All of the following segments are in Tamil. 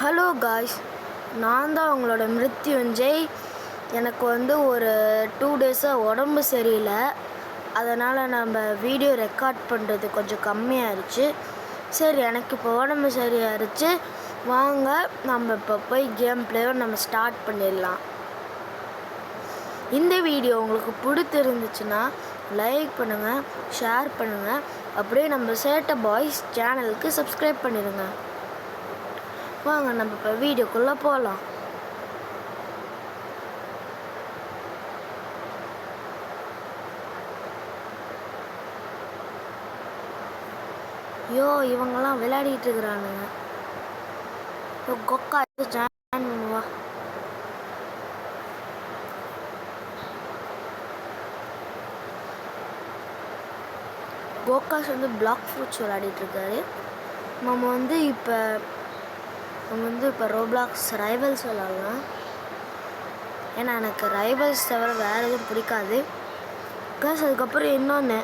ஹலோ காய்ஸ், நான் தான் உங்களோட மிருத்யுஞ்சய். எனக்கு ஒரு 2 டேஸாக உடம்பு சரியில்லை. அதனால் நம்ம வீடியோ ரெக்கார்ட் பண்ணுறது கொஞ்சம் கம்மியாகிடுச்சு. சரி, எனக்கு இப்போ உடம்பு சரியாகிடுச்சு. வாங்க நம்ம இப்போ போய் கேம் பிளேவை நம்ம ஸ்டார்ட் பண்ணிடலாம். இந்த வீடியோ உங்களுக்கு பிடிச்சிருந்துச்சுன்னா லைக் பண்ணுங்கள், ஷேர் பண்ணுங்கள், அப்படியே நம்ம சேட்டை பாய்ஸ் சேனலுக்கு சப்ஸ்கிரைப் பண்ணிடுங்க. வாங்க நம்ம இப்போ வீடியோக்குள்ளே போகலாம். ஐயோ, இவங்கெல்லாம் விளையாடிட்டு இருக்கிறானுங்க. கொக்கா ஜாயின் பண்ணுவா. கோகாஷ் பிளாக் ஃப்ரூட்ஸ் விளையாடிட்டு இருக்காரு. நம்ம இப்போ ரோப்ளாக்ஸ் ரைவல்ஸ் விளாட்லாம். ஏன்னா எனக்கு ரைவல்ஸ் தவிர வேறு எதுவும் பிடிக்காது. காய்ஸ், அதுக்கப்புறம் இன்னொன்று,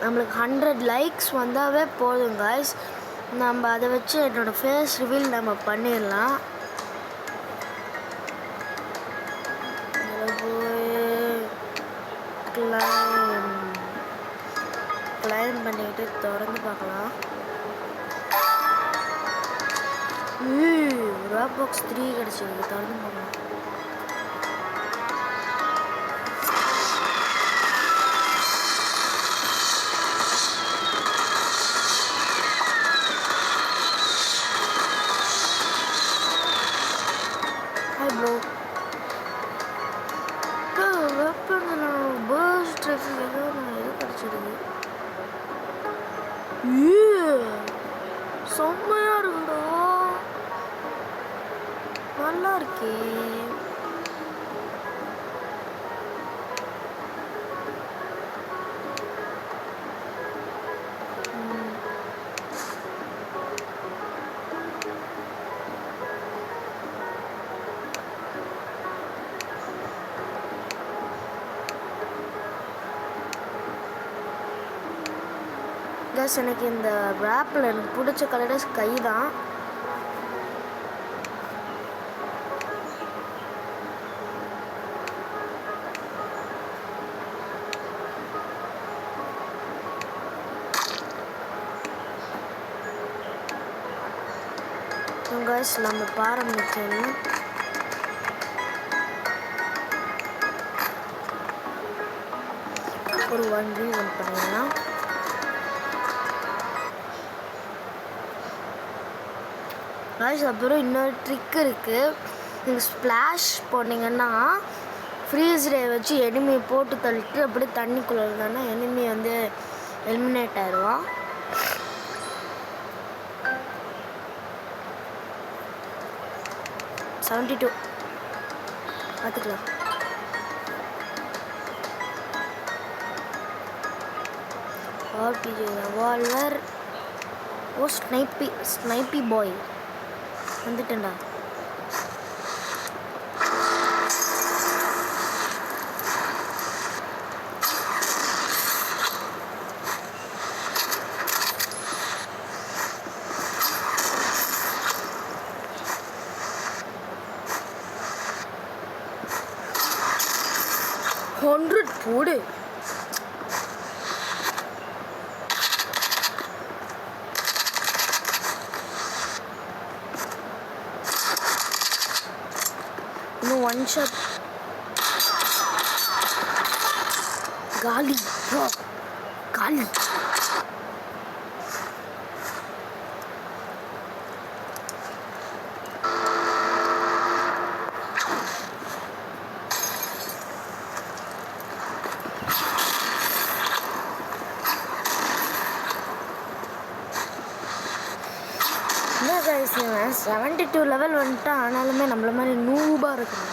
நம்மளுக்கு 100 லைக்ஸ் வந்தாவே போதும் காய்ஸ். நம்ம அதை வச்சு என்னோடய ஃபேஸ் ரிவீல் நம்ம பண்ணிடலாம். கிளைம் பண்ணிக்கிட்டு திறந்து பார்க்கலாம். ராபாக்ஸ் 3 கிடச்சிருக்கு. திறந்து பார்க்கலாம். Hi bro. பர்ஸ்ட் எது கிடச்சிருக்கு. செம்மையாக இருக்குடா, நல்லா இருக்கே. ப்ளஸ் எனக்கு இந்த ராப்பில் எனக்கு பிடிச்ச கலர் ஸ்கை தான். காய்ஸ், நம்ம ஆரம்பிக்கணும். ஒரு 1v1 பண்ணிடலாம். காய்ஸ், அப்புறம் இன்னொரு ட்ரிக் இருக்குது. நீங்கள் ஸ்ப்ளாஷ் போட்டிங்கன்னா ஃப்ரீஸ் ரே வச்சு எனிமி போட்டு தள்ளிட்டு அப்படியே தண்ணிக்குள்ளே இருந்தானா எனிமி எலிமினேட் ஆயிடுவான். $72 பார்த்துக்கலாம். ரிவால்வர். ஓ, ஸ்னைப்பி பாய் வந்துட்டேன்டா. போடு. இன்னும் 1 ஷாட். காலி காலி. என்ன கைஸ், 72 லெவல் வந்துட்டு ஆனாலுமே நம்மள மாதிரி நூபாக இருக்கணும்.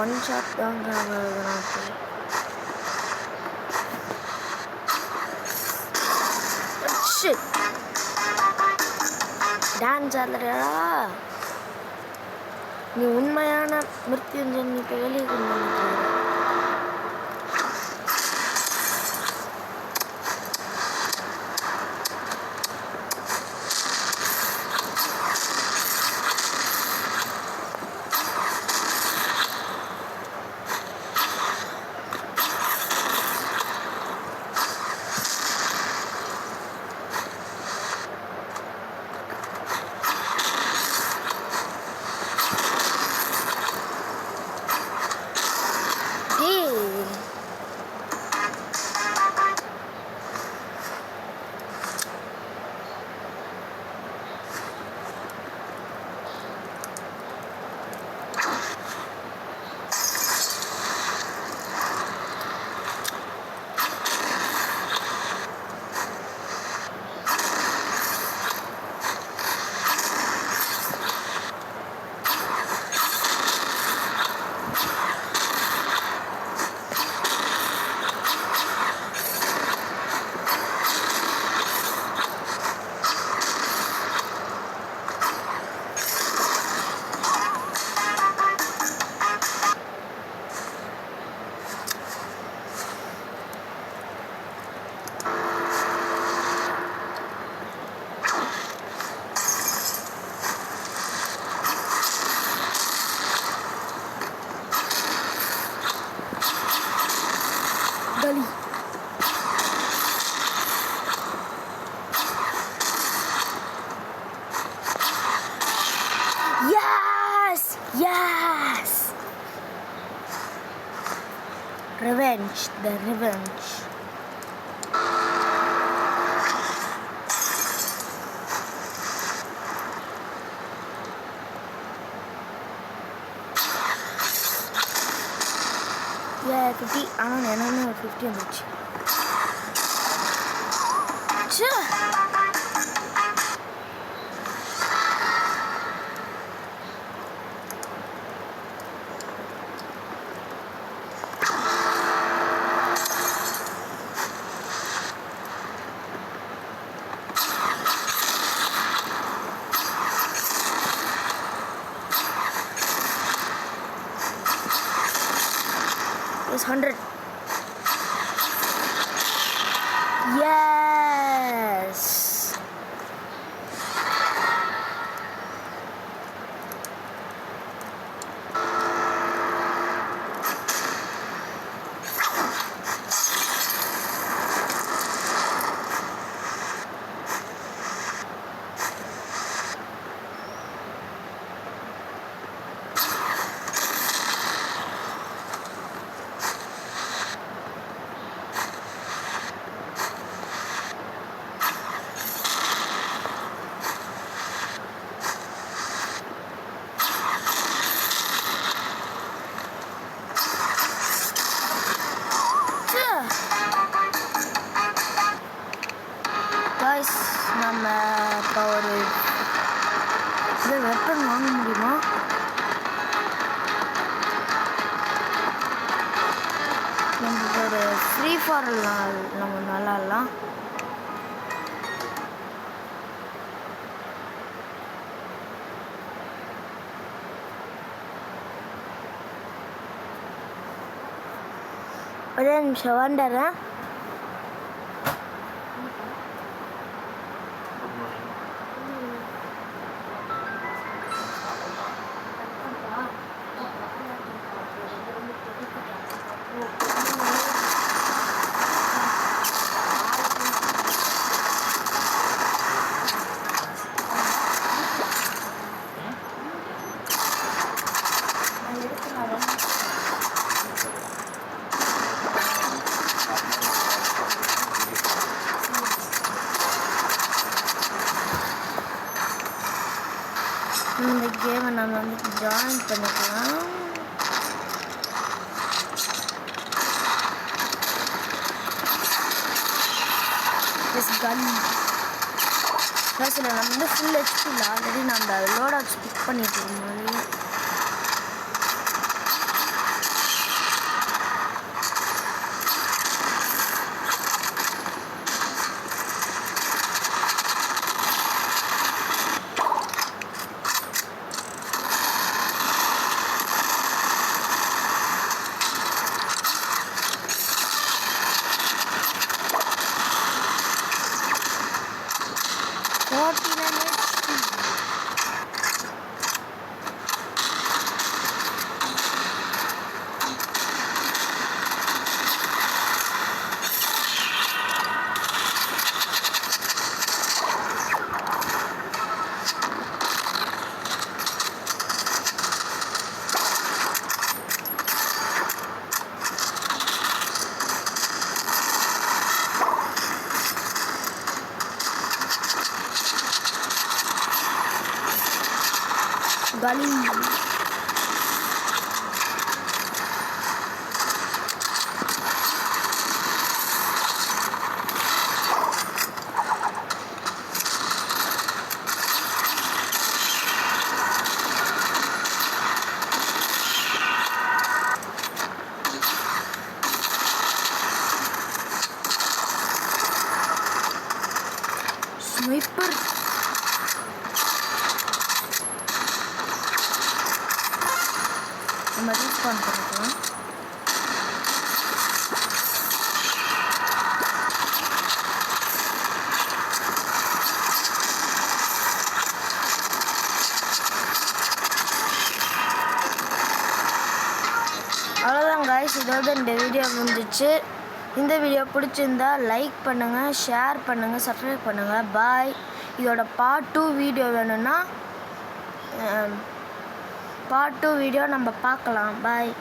ஒன் ஷாட் தாங்க டான்ஸ் ஆடுறா. நீ உண்மையான மிருத்யுஞ்சன். இப்போ வெளியே கொண்டு வந்து காலி. Yes! Yes! Revenge, the revenge. Yeah, 50. ஆனால் என்னன்னு 50 வந்துச்சு. It's 100. Yes. Guys, நம்ம இப்போ ஒரு இது வெப்பன் வாங்க முடியுமா? நமக்கு ஒரு ஃப்ரீ ஃபார் நம்ம நல்லாடலாம். ஒரே நிமிஷம் வந்துடுறேன். இந்த கேமை நம்ம வந்து ஜாயின் பண்ணிக்கலாம். நம்ம வந்து ஃபுல் ஹெச்பியில் ஆல்ரெடி நம்ம லோட் ஆப்ஸ் பிக் பண்ணிட்டு இருக்கோம். Bali. Sniper. நம்ம ரீஸ்பான் பண்ணிக்கலாம். அவ்வளோதான் காய்ஸ், இதோட இந்த வீடியோ முடிஞ்சிச்சு. இந்த வீடியோ பிடிச்சிருந்தா லைக் பண்ணுங்கள், ஷேர் பண்ணுங்கள், சப்ஸ்கிரைப் பண்ணுங்கள். பாய். இதோட பார்ட் 2 வீடியோ வேணும்னா பார்ட் 2 வீடியோ நம்ம பார்க்கலாம். பாய்.